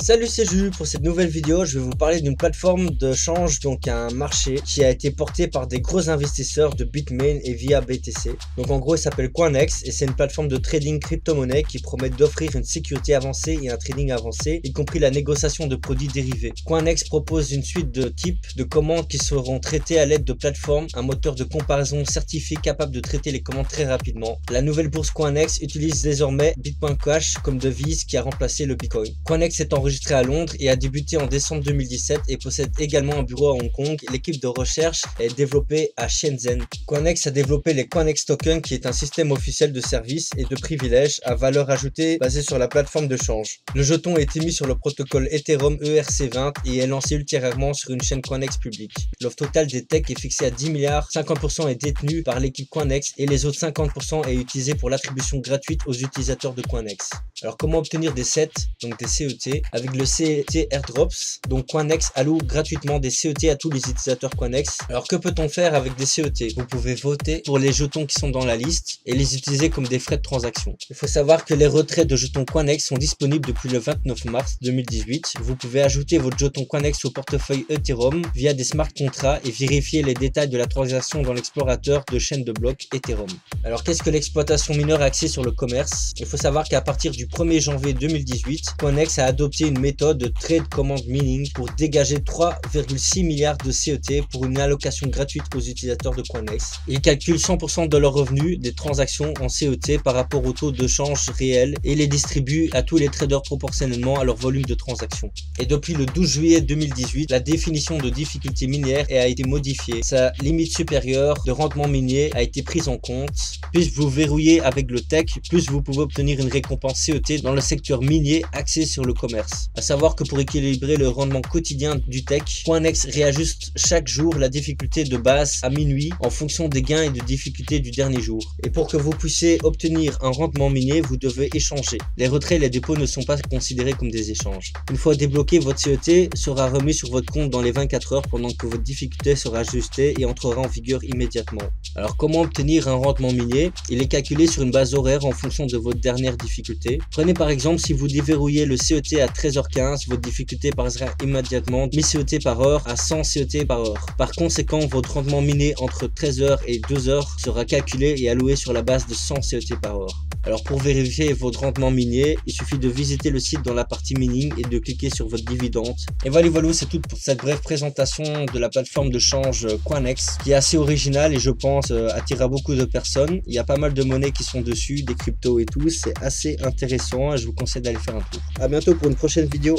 Salut, c'est Jules. Pour cette nouvelle vidéo, je vais vous parler d'une plateforme de change, donc un marché qui a été porté par des gros investisseurs de Bitmain et via BTC. Donc en gros, il s'appelle Coinex et c'est une plateforme de trading crypto-monnaie qui promet d'offrir une sécurité avancée et un trading avancé, y compris la négociation de produits dérivés. Coinex propose une suite de types de commandes qui seront traitées à l'aide de plateformes, un moteur de comparaison certifié capable de traiter les commandes très rapidement. La nouvelle bourse Coinex utilise désormais Bitcoin Cash comme devise qui a remplacé le Bitcoin. Coinex est enregistré à Londres et a débuté en décembre 2017 et possède également un bureau à Hong Kong. L'équipe de recherche est développée à Shenzhen. Coinex a développé les Coinex Tokens qui est un système officiel de services et de privilèges à valeur ajoutée basé sur la plateforme de change. Le jeton est émis sur le protocole Ethereum ERC20 et est lancé ultérieurement sur une chaîne Coinex publique. L'offre totale des techs est fixée à 10 milliards, 50% est détenu par l'équipe Coinex et les autres 50% est utilisé pour l'attribution gratuite aux utilisateurs de Coinex. Alors comment obtenir des CET, donc des CET, avec le CET Airdrops? Donc Coinex alloue gratuitement des CET à tous les utilisateurs Coinex. Alors que peut-on faire avec des CET? Vous pouvez voter pour les jetons qui sont dans la liste et les utiliser comme des frais de transaction. Il faut savoir que les retraits de jetons Coinex sont disponibles depuis le 29 mars 2018. Vous pouvez ajouter votre jeton Coinex au portefeuille Ethereum via des smart contracts et vérifier les détails de la transaction dans l'explorateur de chaîne de blocs Ethereum. Alors qu'est-ce que l'exploitation mineure axée sur le commerce? Il faut savoir qu'à partir du 1er janvier 2018, Coinex a adopté une méthode de trade command mining pour dégager 3,6 milliards de CET pour une allocation gratuite aux utilisateurs de Coinex. Ils calculent 100% de leurs revenus des transactions en CET par rapport au taux de change réel et les distribuent à tous les traders proportionnellement à leur volume de transactions. Et depuis le 12 juillet 2018, la définition de difficulté minière a été modifiée. Sa limite supérieure de rendement minier a été prise en compte. Plus vous verrouillez avec le tech, plus vous pouvez obtenir une récompense CET dans le secteur minier axé sur le commerce. À savoir que pour équilibrer le rendement quotidien du tech, Coinex réajuste chaque jour la difficulté de base à minuit en fonction des gains et de difficulté du dernier jour. Et pour que vous puissiez obtenir un rendement minier, vous devez échanger. Les retraits et les dépôts ne sont pas considérés comme des échanges. Une fois débloqué, votre CET sera remis sur votre compte dans les 24 heures pendant que votre difficulté sera ajustée et entrera en vigueur immédiatement. Alors comment obtenir un rendement minier? Il est calculé sur une base horaire en fonction de votre dernière difficulté. Prenez par exemple si vous déverrouillez le CET à 13h15, votre difficulté passera immédiatement 1000 CET par heure à 100 CET par heure. Par conséquent, votre rendement miné entre 13h et 2h sera calculé et alloué sur la base de 100 CET par heure. Alors pour vérifier votre rendement minier, il suffit de visiter le site dans la partie mining et de cliquer sur votre dividende. Et voilà, c'est tout pour cette brève présentation de la plateforme de change Coinex qui est assez originale et je pense attirera beaucoup de personnes. Il y a pas mal de monnaies qui sont dessus, des cryptos et tout, c'est assez intéressant et je vous conseille d'aller faire un tour. À bientôt pour une prochaine vidéo.